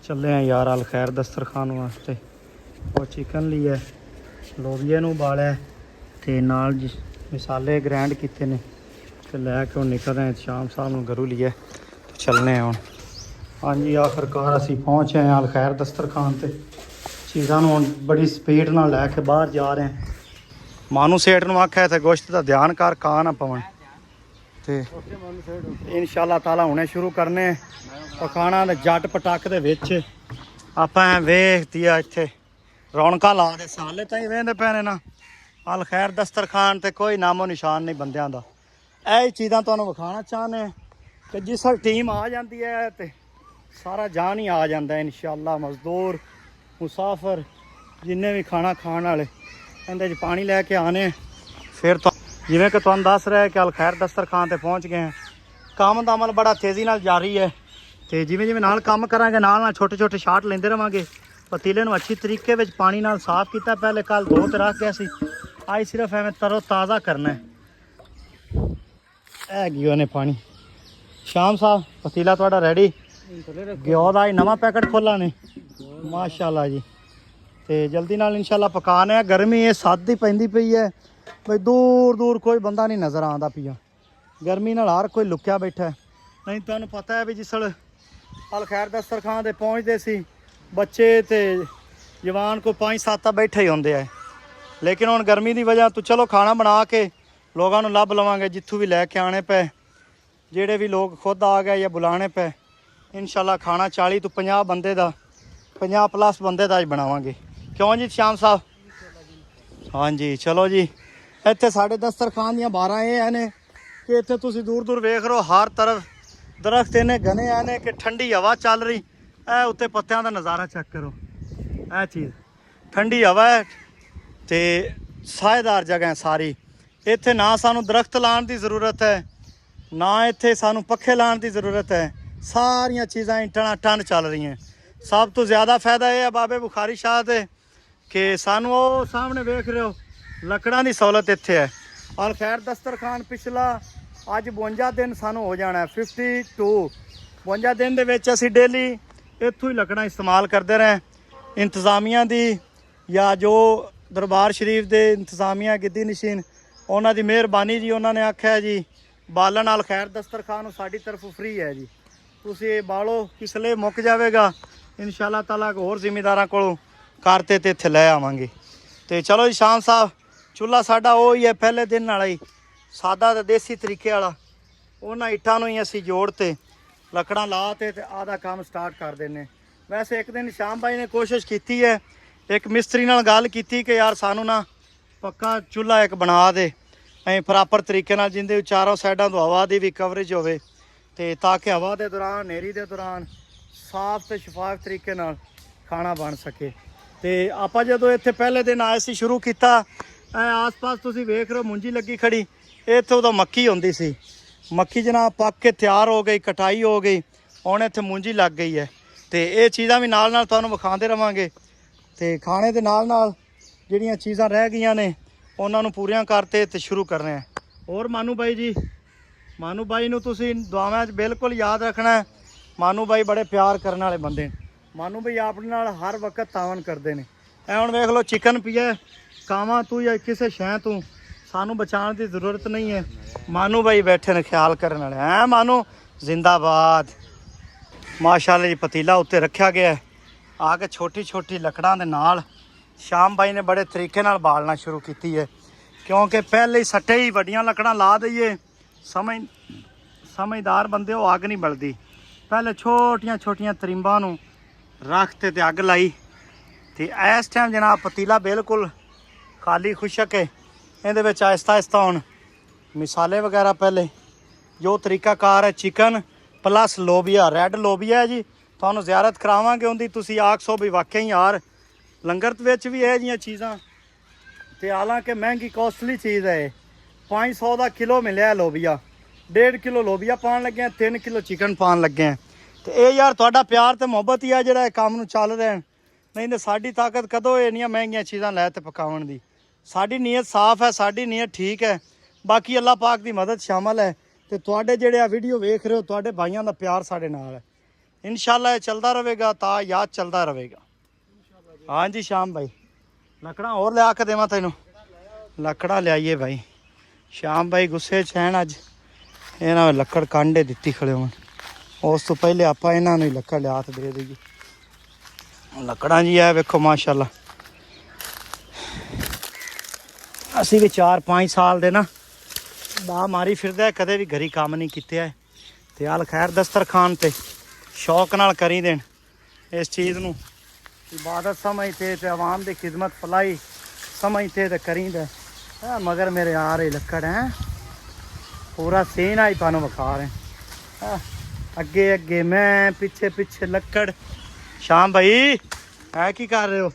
ਚੱਲੇ ਆ ਯਾਰ ਅਲ ਖੈਰ ਦਸਤਰਖਾਨ ਵਾਸਤੇ। ਉਹ ਚਿਕਨ ਲਈ ਹੈ, ਲੋਬੀਏ ਨੂੰ ਉਬਾਲਿਆ ਤੇ ਨਾਲ ਮਸਾਲੇ ਗ੍ਰੈਂਡ ਕੀਤੇ ਨੇ ਤੇ ਲੈ ਕੇ ਹੁਣ ਨਿਕਲ ਰਹੇ ਸ਼ਾਮ ਸਾਹਿਬ ਨੂੰ ਘਰੋਂ ਲਈਏ ਤੇ ਚੱਲਣੇ ਹੁਣ। ਹਾਂਜੀ ਆਖਰਕਾਰ ਅਸੀਂ ਪਹੁੰਚ ਗਏ ਅਲ ਖੈਰ ਦਸਤਰਖਾਨ ਤੇ। ਚੀਜ਼ਾਂ ਨੂੰ ਹੁਣ ਬੜੀ ਸਪੀਡ ਨਾਲ ਲੈ ਕੇ ਬਾਹਰ ਜਾ ਰਹੇ ਹਾਂ। ਮਾਨੂ ਸੇਠ ਨੂੰ ਆਖਿਆ ਤੇ ਗੋਸ਼ਤ ਦਾ ਧਿਆਨ ਕਰ ਕਾ ਨਾ ਪਵਣ ਤੇ ਇਨਸ਼ਾਅੱਲਾ ਤਾਲਾ ਹੁਣੇ ਸ਼ੁਰੂ ਕਰਨੇ ਪਕਾਣਾ ਤੇ ਜੱਟ ਪਟਾਕ ਦੇ ਵਿੱਚ ਆਪਾਂ ਵੇਖਦੀ ਆ ਇੱਥੇ ਰੌਣਕਾਂ ਲਾ ਦੇ ਸਾਲੇ ਤਾਈਂ ਵੇਂਦੇ ਪਏ ਨੇ ਨਾ। ਅਲ ਖੈਰ ਦਸਤਰਖਾਨ ਤੇ ਕੋਈ ਨਾਮੋ ਨਿਸ਼ਾਨ ਨਹੀਂ ਬੰਦਿਆਂ ਦਾ। ਇਹ ਚੀਜ਼ਾਂ ਤੁਹਾਨੂੰ ਵਿਖਾਉਣਾ ਚਾਹੁੰਦੇ ਕਿ ਜਿਸ ਵਾਰ ਟੀਮ ਆ ਜਾਂਦੀ ਹੈ ਤੇ ਸਾਰਾ ਜਾਨ ਹੀ ਆ ਜਾਂਦਾ ਇਨਸ਼ਾਅੱਲਾ। ਮਜ਼ਦੂਰ ਮੁਸਾਫਰ ਜਿੰਨੇ ਵੀ ਖਾਣਾ ਖਾਣ ਵਾਲੇ ਇਹਦੇ 'ਚ ਪਾਣੀ ਲੈ ਕੇ ਆਣੇ। ਫਿਰ ਜਿਵੇਂ ਕਿ ਤੁਹਾਨੂੰ ਦੱਸ ਰਿਹਾ ਕਿ ਅਲ ਖੈਰ ਦਸਤਰਖਾਨ ਤੇ ਪਹੁੰਚ ਗਏ ਹਾਂ। ਕੰਮ ਦਾ ਅਮਲ ਬੜਾ ਤੇਜ਼ੀ ਨਾਲ ਜਾਰੀ ਹੈ ਤੇ ਜਿਵੇਂ ਜਿਵੇਂ ਨਾਲ ਕੰਮ ਕਰਾਂਗੇ ਨਾਲ ਨਾਲ ਛੋਟੇ ਛੋਟੇ ਸ਼ਾਟ ਲੈਂਦੇ ਰਵਾਂਗੇ। ਪਤੀਲੇ ਨੂੰ ਅੱਛੀ ਤਰੀਕੇ ਵਿੱਚ ਪਾਣੀ ਨਾਲ ਸਾਫ਼ ਕੀਤਾ, ਪਹਿਲੇ ਕੱਲ ਧੋ ਤੇ ਰੱਖ ਗਿਆ ਸੀ, ਅੱਜ ਸਿਰਫ ਐਵੇਂ ਤਰੋ ਤਾਜ਼ਾ ਕਰਨਾ ਹੈ। ਇਹ ਗਿਓ ਨੇ ਪਾਣੀ। ਸ਼ਾਮ ਸਾਹਿਬ ਪਤੀਲਾ ਤੁਹਾਡਾ ਰੈਡੀ। ਗਿਓ ਦਾ ਨਵਾਂ ਪੈਕਟ ਖੋਲਾ ਨੇ ਮਾਸ਼ਾਅੱਲਾ ਜੀ। ਤੇ ਜਲਦੀ ਨਾਲ ਇਨਸ਼ਾਅੱਲਾ ਪਕਾਣੇ ਆ। ਗਰਮੀ ਇਹ ਸੱਤ ਹੀ ਪੈਂਦੀ ਪਈ ਹੈ ਬਈ ਦੂਰ ਦੂਰ ਕੋਈ ਬੰਦਾ ਨਹੀਂ ਨਜ਼ਰ ਆਉਂਦਾ ਪਿਆ। ਗਰਮੀ ਨਾਲ ਹਰ ਕੋਈ ਲੁਕਿਆ ਬੈਠਾ। ਨਹੀਂ ਤੁਹਾਨੂੰ ਪਤਾ ਹੈ ਵੀ ਜਿਸ ਵੇਲੇ ਅਲ ਖੈਰ ਦਸਤਰਖਾਨ ਤੇ ਪਹੁੰਚਦੇ ਸੀ ਬੱਚੇ ਤੇ ਜਵਾਨ ਕੋਈ 5-7 ਬੈਠੇ ਹੀ ਹੁੰਦੇ ਆ। ਲੇਕਿਨ ਹੁਣ ਗਰਮੀ ਦੀ ਵਜ੍ਹਾ ਤੋਂ ਚਲੋ ਖਾਣਾ ਬਣਾ ਕੇ ਲੋਕਾਂ ਨੂੰ ਲੱਭ ਲਵਾਂਗੇ ਜਿੱਥੋਂ ਵੀ ਲੈ ਕੇ ਆਣੇ ਪਏ। ਜਿਹੜੇ ਵੀ ਲੋਕ ਖੁਦ ਆ ਗਏ ਜਾਂ ਬੁਲਾਣੇ ਪਏ ਇਨਸ਼ਾਅੱਲਾ ਖਾਣਾ 40 ਤੋਂ 50 ਬੰਦੇ ਦਾ 50+ ਬੰਦੇ ਦਾ ਹੀ ਬਣਾਵਾਂਗੇ। ਕਿਉਂ ਜੀ ਸ਼ਾਮ ਸਾਹਿਬ? ਹਾਂਜੀ ਚਲੋ ਜੀ। ਇੱਥੇ ਸਾਡੇ ਦਸਤਰਖਾਨ ਦੀਆਂ ਬਾਰਾਂ ਇਹ ਨੇ ਕਿ ਇੱਥੇ ਤੁਸੀਂ ਦੂਰ ਦੂਰ ਵੇਖ ਰਹੇ ਹੋ ਹਰ ਤਰਫ ਦਰਖਤ ਇਹਨੇ ਘਨੇ ਆ ਨੇ ਕਿ ਠੰਡੀ ਹਵਾ ਚੱਲ ਰਹੀ। ਇਹ ਉੱਤੇ ਪੱਤਿਆਂ ਦਾ ਨਜ਼ਾਰਾ ਚੈੱਕ ਕਰੋ। ਇਹ ਚੀਜ਼ ਠੰਡੀ ਹਵਾ ਹੈ ਤੇ ਸਾਏਦਾਰ ਜਗ੍ਹਾ ਹੈ ਸਾਰੀ। ਇੱਥੇ ਨਾ ਸਾਨੂੰ ਦਰਖਤ ਲਾਉਣ ਦੀ ਜ਼ਰੂਰਤ ਹੈ ਨਾ ਇੱਥੇ ਸਾਨੂੰ ਪੱਖੇ ਲਾਉਣ ਦੀ ਜ਼ਰੂਰਤ ਹੈ। ਸਾਰੀਆਂ ਚੀਜ਼ਾਂ ਟਣਾ ਟਨ ਚੱਲ ਰਹੀਆਂ। ਸਭ ਤੋਂ ਜ਼ਿਆਦਾ ਫਾਇਦਾ ਇਹ ਹੈ ਬਾਬੇ ਬੁਖਾਰੀ ਸ਼ਾਹ ਦੇ ਕਿ ਸਾਨੂੰ ਉਹ ਸਾਹਮਣੇ ਵੇਖ ਰਹੇ ਹੋ ਲੱਕੜਾਂ ਦੀ ਸਹੂਲਤ ਇੱਥੇ ਹੈ। ਅਲ ਖੈਰ ਦਸਤਰਖਾਨ ਪਿਛਲਾ ਅੱਜ 52 ਦਿਨ ਸਾਨੂੰ ਹੋ ਜਾਣਾ 52 ਦਿਨ ਦੇ ਵਿੱਚ ਅਸੀਂ ਡੇਲੀ ਇੱਥੋਂ ਹੀ ਲੱਕੜਾਂ ਇਸਤੇਮਾਲ ਕਰਦੇ ਰਹੇ। ਇੰਤਜ਼ਾਮੀਆਂ ਦੀ ਜਾਂ ਜੋ ਦਰਬਾਰ ਸ਼ਰੀਫ ਦੇ ਇੰਤਜ਼ਾਮੀਆਂ ਗਿੱਦੀ ਨਸ਼ੀਨ ਉਹਨਾਂ ਦੀ ਮਿਹਰਬਾਨੀ ਜੀ। ਉਹਨਾਂ ਨੇ ਆਖਿਆ ਜੀ ਬਾਲਣ ਅਲ ਖੈਰ ਦਸਤਰਖਾਨ ਨੂੰ ਸਾਡੀ ਤਰਫੋਂ ਫ੍ਰੀ ਹੈ ਜੀ। ਤੁਸੀਂ ਇਹ ਬਾਲੋ ਕਿਸਲੇ ਮੁੱਕ ਜਾਵੇਗਾ ਇਨਸ਼ਾਅੱਲਾ ਤਾਲਾ ਹੋਰ ਜ਼ਿਮੀਦਾਰਾਂ ਕੋਲੋਂ ਕਰਤੇ ਤੇ ਇੱਥੇ ਲੈ ਆਵਾਂਗੇ। ਤੇ ਚਲੋ ਜੀ ਸ਼ਾਮ ਸਾਹਿਬ ਚੁੱਲ੍ਹਾ ਸਾਡਾ ਉਹ ਹੀ ਹੈ ਪਹਿਲੇ ਦਿਨ ਵਾਲਾ ਹੀ ਸਾਦਾ ਤੇ ਦੇਸੀ ਤਰੀਕੇ ਵਾਲਾ। ਉਹਨਾਂ ਇੱਟਾਂ ਨੂੰ ਹੀ ਅਸੀਂ ਜੋੜ ਤੇ ਲੱਕੜਾਂ ਲਾ ਤੇ ਆਹ ਕੰਮ ਸਟਾਰਟ ਕਰ ਦਿੰਦੇ। ਵੈਸੇ ਇੱਕ ਦਿਨ ਸ਼ਾਮ ਬਾਈ ਨੇ ਕੋਸ਼ਿਸ਼ ਕੀਤੀ ਹੈ, ਇੱਕ ਮਿਸਤਰੀ ਨਾਲ ਗੱਲ ਕੀਤੀ ਕਿ ਯਾਰ ਸਾਨੂੰ ਨਾ ਪੱਕਾ ਚੁੱਲ੍ਹਾ ਇੱਕ ਬਣਾ ਦੇ ਐਂ ਪ੍ਰੋਪਰ ਤਰੀਕੇ ਨਾਲ ਜਿੰਦੇ ਚਾਰੋਂ ਸਾਈਡਾਂ ਤੋਂ ਹਵਾ ਦੀ ਵੀ ਕਵਰੇਜ ਹੋਵੇ ਤੇ ਤਾਂ ਕਿ ਹਵਾ ਦੇ ਦੌਰਾਨ ਹਨੇਰੀ ਦੇ ਦੌਰਾਨ ਸਾਫ਼ ਤੇ ਸ਼ਫਾਫ ਤਰੀਕੇ ਨਾਲ ਖਾਣਾ ਬਣ ਸਕੇ। ਤੇ ਆਪਾਂ ਜਦੋਂ ਇੱਥੇ ਪਹਿਲੇ ਦਿਨ ਆਏ ਸੀ ਸ਼ੁਰੂ ਕੀਤਾ ਆਸ-ਪਾਸ ਤੁਸੀਂ ਵੇਖ ਰਹੇ ਹੋ ਮੁੰਜੀ ਲੱਗੀ ਖੜੀ। ਇੱਥੇ ਉਦੋਂ ਮੱਕੀ ਹੁੰਦੀ ਸੀ। ਮੱਕੀ ਜਨਾਬ ਪੱਕ ਕੇ ਤਿਆਰ ਹੋ ਗਈ, ਕਟਾਈ ਹੋ ਗਈ, ਹੁਣ ਇੱਥੇ ਮੁੰਜੀ ਲੱਗ ਗਈ ਹੈ। ਤੇ ਇਹ ਚੀਜ਼ਾਂ ਵੀ ਨਾਲ ਨਾਲ ਤੁਹਾਨੂੰ ਵਿਖਾਉਂਦੇ ਰਵਾਂਗੇ ਤੇ ਖਾਣੇ ਦੇ ਨਾਲ ਨਾਲ ਜਿਹੜੀਆਂ ਚੀਜ਼ਾਂ ਰਹਿ ਗਈਆਂ ਨੇ ਉਹਨਾਂ ਨੂੰ ਪੂਰੀਆਂ ਕਰਤੇ ਤੇ ਸ਼ੁਰੂ ਕਰਨੇ ਆ। ਹੋਰ ਮਾਨੂ ਬਾਈ ਜੀ, ਮਾਨੂ ਬਾਈ ਨੂੰ ਤੁਸੀਂ ਦੁਆਵਾਂ 'ਚ ਬਿਲਕੁਲ ਯਾਦ ਰੱਖਣਾ। ਮਾਨੂ ਬਾਈ ਬੜੇ ਪਿਆਰ ਕਰਨ ਵਾਲੇ ਬੰਦੇ ਨੇ। ਮਾਨੂ ਬਾਈ ਆਪਣੇ ਨਾਲ ਹਰ ਵਕਤ ਤਾਵਨ ਕਰਦੇ ਨੇ। ਇਹ ਹੁਣ ਵੇਖ ਲਓ ਚਿਕਨ ਪੀਆ ਕਾਵਾਂ ਤੂੰ ਜਾਂ ਕਿਸੇ ਸ਼ੈ ਤੂੰ ਸਾਨੂੰ ਬਚਾਉਣ ਦੀ ਜ਼ਰੂਰਤ ਨਹੀਂ ਹੈ। ਮਾਨੂ ਬਾਈ ਬੈਠੇ ਨੇ ਖਿਆਲ ਕਰਨ ਵਾਲੇ। ਹੈਂ ਮਾਨੂ ਜ਼ਿੰਦਾਬਾਦ। ਮਾਸ਼ਾਅੱਲਾ ਜੀ ਪਤੀਲਾ ਉੱਤੇ ਰੱਖਿਆ ਗਿਆ ਆ ਕੇ ਛੋਟੀ ਛੋਟੀ ਲੱਕੜਾਂ ਦੇ ਨਾਲ ਸ਼ਾਮ ਬਾਈ ਨੇ ਬੜੇ ਤਰੀਕੇ ਨਾਲ ਬਾਲਣਾ ਸ਼ੁਰੂ ਕੀਤੀ ਹੈ ਕਿਉਂਕਿ ਪਹਿਲੇ ਹੀ ਸੱਟੇ ਹੀ ਵੱਡੀਆਂ ਲੱਕੜਾਂ ਲਾ ਦਈਏ ਸਮਝਦਾਰ ਬੰਦੇ ਉਹ ਅੱਗ ਨਹੀਂ ਬਲਦੀ। ਪਹਿਲੇ ਛੋਟੀਆਂ ਛੋਟੀਆਂ ਤਰੀਂਬਾਂ ਨੂੰ ਰੱਖ ਤੇ ਅੱਗ ਲਾਈ ਤੇ ਇਸ ਟਾਈਮ ਜਨਾਬ ਪਤੀਲਾ ਬਿਲਕੁਲ ਖਾਲੀ ਖੁਸ਼ਕ ਹੈ। ਇਹਦੇ ਵਿੱਚ ਆਹਿਸਤਾ ਆਹਿਸਤਾ ਹੁਣ ਮਸਾਲੇ ਵਗੈਰਾ ਪਹਿਲੇ ਜੋ ਤਰੀਕਾਕਾਰ ਹੈ ਚਿਕਨ ਪਲੱਸ ਲੋਬੀਆ ਰੈੱਡ ਲੋਬੀਆ ਹੈ ਜੀ। ਤੁਹਾਨੂੰ ਜ਼ਿਆਰਤ ਕਰਾਵਾਂਗੇ ਉਹਦੀ ਤੁਸੀਂ ਆਖਸੋ ਵੀ ਵਾਕਿਆ ਹੀ ਯਾਰ ਲੰਗਰ ਵਿੱਚ ਵੀ ਇਹ ਜਿਹੀਆਂ ਚੀਜ਼ਾਂ ਤੇ ਹਾਲਾਂਕਿ ਮਹਿੰਗੀ ਕੋਸਟਲੀ ਚੀਜ਼ ਹੈ। 500 ਦਾ ਕਿਲੋ ਮਿਲਿਆ ਲੋਬੀਆ। 1.5 ਕਿਲੋ ਲੋਬੀਆ ਪਾਉਣ ਲੱਗੇ 3 ਕਿਲੋ ਚਿਕਨ ਪਾਉਣ ਲੱਗੇ ਤੇ ਇਹ ਯਾਰ ਤੁਹਾਡਾ ਪਿਆਰ ਤੇ ਮੁਹੱਬਤ ਹੀ ਆ ਜਿਹੜਾ ਇਹ ਕੰਮ ਨੂੰ ਚੱਲ ਰਿਹਾ। ਨਹੀਂ ਤਾਂ ਸਾਡੀ ਤਾਕਤ ਕਦੋਂ ਇੰਨੀਆਂ ਮਹਿੰਗੀਆਂ ਚੀਜ਼ਾਂ ਲੈ ਤੇ ਪਕਾਉਣ ਦੀ। ਸਾਡੀ ਨੀਅਤ ਸਾਫ਼ ਹੈ, ਸਾਡੀ ਨੀਅਤ ਠੀਕ ਹੈ। ਬਾਕੀ ਅੱਲਾਹ ਪਾਕ ਦੀ ਮਦਦ ਸ਼ਾਮਲ ਹੈ ਤੇ ਤੁਹਾਡੇ ਜਿਹੜੇ ਆ ਵੀਡੀਓ ਵੇਖ ਰਹੇ ਹੋ ਤੁਹਾਡੇ ਭਾਈਆਂ ਦਾ ਪਿਆਰ ਸਾਡੇ ਨਾਲ ਹੈ। इंशाल्लाह ये चलता रहेगा ता याद चलता रहेगा। हाँ जी श्याम भाई लकड़ा और लिया के देवा तेनों लकड़ा लियाइए भाई। श्याम भाई गुस्से च हैं अज इन्होंने लकड़ कांडे दिती खड़े हो उस तो पहले आप इन्होंने ही लकड़ लिया तो दे दईए लकड़ा जी है वेखो माशाल्लाह। असी भी 4-5 साल दे ना बा मारी फिरदा कदे भी घरी काम नहीं किते है ते अल खैर दस्तरखान ते शौक नाल करी देन इस चीज़ नूं इबादत समझते ते अवाम दी खिदमत फलाई समझते ते करी दे। मगर मेरे आ रही लकड़ है पूरा सीन आई पानो विखा रहे अगे अगे मैं पिछे पिछे लकड़। शाम भाई है की कर रहे हो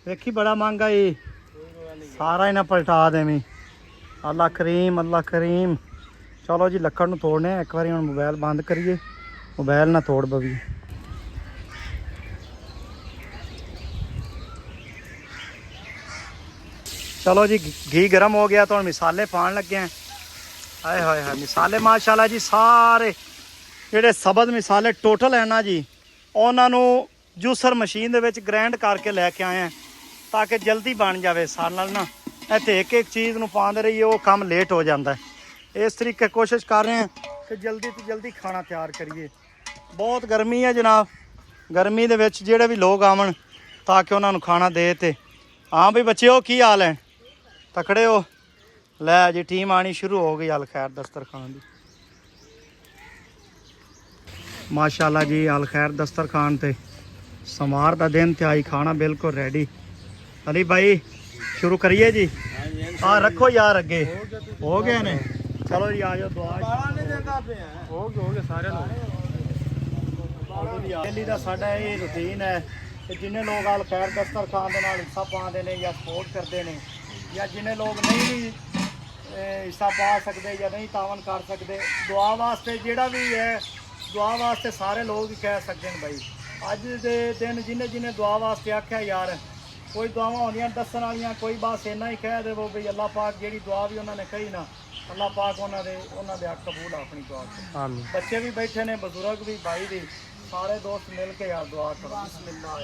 देखी बड़ा महंगा ही सारा इन्हें पलटा देवी। अल्लाह करीम अल्लाह करीम। चलो जी लकड़ नूं तोड़ने एक बार हम मोबाइल बंद करिए मोबाइल ना तोड़ पवी। चलो जी घी गर्म हो गया तो हम मिसाले पान लगे हैं। हाय हाय हाय मिसाले माशाल्लाह जी सारे ਜਿਹੜੇ ਸਬਜ਼ मिसाले टोटल है ना जी उन्होंने जूसर मशीन ਦੇ ਵਿੱਚ ਗ੍ਰਾਈਂਡ ਕਰਕੇ ਲੈ ਕੇ ਆਏ हैं ताकि जल्दी बन जाए। सारे नाल ना ਇੱਥੇ एक एक चीज़ ਨੂੰ ਪਾਉਂਦੇ ਰਹੀਏ ਉਹ ਕੰਮ लेट हो जाता है। इस तरीके कोशिश कर रहे हैं कि जल्दी तो जल्दी खाना तैयार करिए। बहुत गर्मी है जनाब गर्मी ਦੇ ਵਿੱਚ ਜਿਹੜੇ ਵੀ लोग आवन ताकि उन्होंने खाना दे। ते हाँ भी बच्चे की हाल है तकड़े हो लै जी टीम आनी शुरू हो गई। अल खैर दस्तरखान की माशाल्लाह जी अल खैर दस्तरखान ते समार का दिन ते आई खाना बिल्कुल रेडी। अली भाई शुरू करिए जी। हाँ रखो यार अगे हो गए ने। चलो जी आ जाओ दुआ हो गए सारे डेली का साडा ये रूटीन है कि जिन्हें लोग अल खैर दस्तरखान के नाल हिस्सा पाते हैं या सपोर्ट करते हैं या जिन्हें लोग नहीं भी हिस्सा पा सकते या नहीं तावन कर सकते दुआ वास्ते जेड़ा भी है दुआ वास्ते सारे लोग ही कह सकते हैं भाई। अज के दिन जिन्हें जिन्हें दुआ वास्ते आख्या यार कोई दुआवां होंदियां दस्सण वालियां कोई बस इन्ना ही कह देवो भाई अल्लाह पाक जी दुआ भी उन्होंने कही ना अल्लाह पाक उन्होंने हक कबूल अपनी दुआ। बच्चे भी बैठे ने बुजुर्ग भी भाई भी सारे दोस्त मिल के यार दुआ करो। बिस्मिल्लाह।